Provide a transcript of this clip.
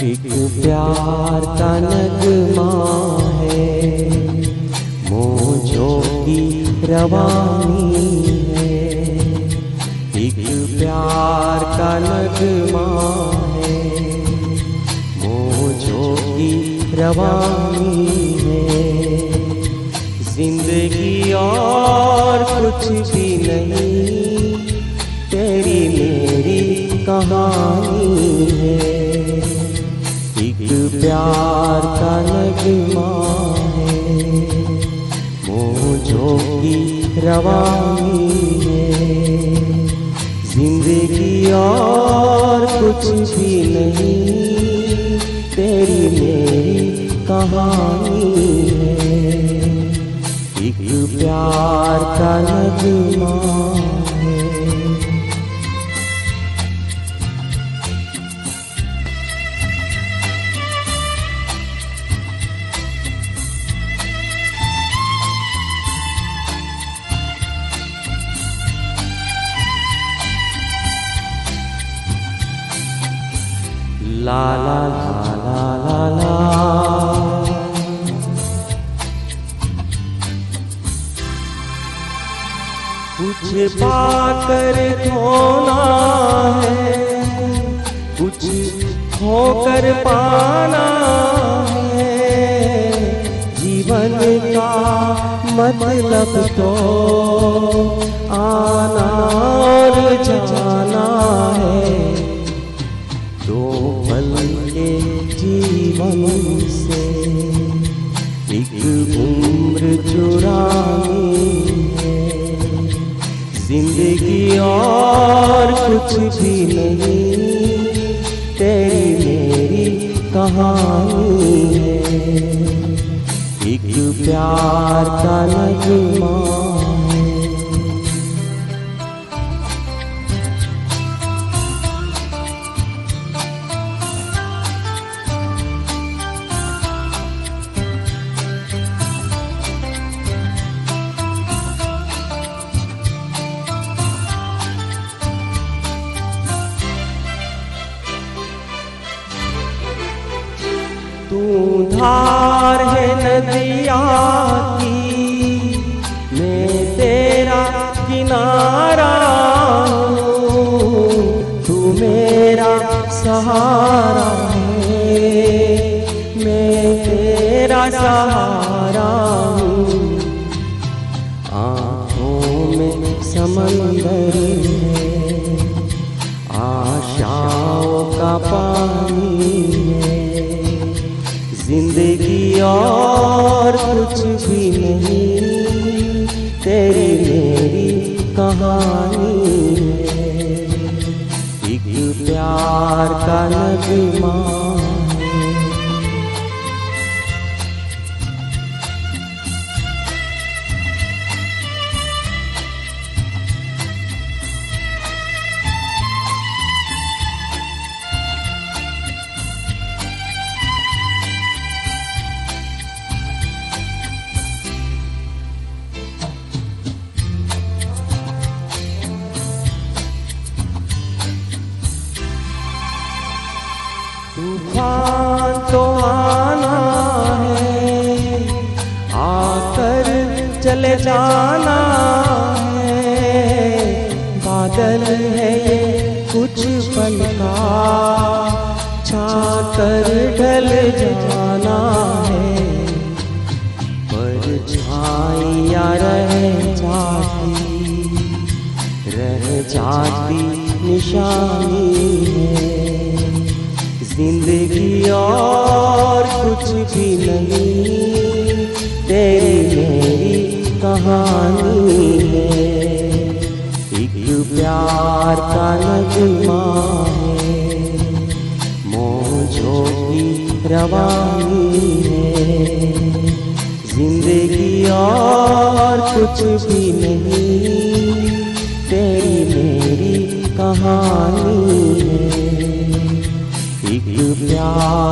एक प्यार का नगमा है, मौजों की रवानी है। एक प्यार का नगमा है, मौजों की रवानी है। जिंदगी और कुछ भी नहीं, तेरी मेरी कहानी है। एक प्यार का नगमा है, मौजों की रवानी है। जिंदगी और कुछ भी नहीं, तेरी मेरी कहानी है। एक प्यार का नगमा है। ला ला ला ला ला ला, कुछ पाकर खोना है, कुछ खोकर पाना है। जीवन का मतलब तो आना और जाना है। दो पल के जीवन से एक उम्र चुरानी है। जिंदगी और कुछ भी नहीं, तेरी मेरी कहानी है। एक प्यार का नगमा है। तू धार है नदिया की, मैं तेरा किनारा हूँ। तू मेरा सहारा है, मैं तेरा सहारा हूँ। आँखों में समंदर है, आशाओं का पानी है। जिंदगी और कुछ भी नहीं, तेरी मेरी कहानी है। एक प्यार का नगमा है। तूफान तो आना है, आकर चले जाना है। बादल है ये कुछ पल का, छाकर ढल जाना है। परछाइयाँ रह जाती निशानी है। जिंदगी और कुछ भी नहीं, तेरी मेरी कहानी है। एक प्यार का नगमा है, मौजों की रवानी है। जिंदगी और कुछ भी नहीं, तेरी मेरी कहानी है। एक प्यार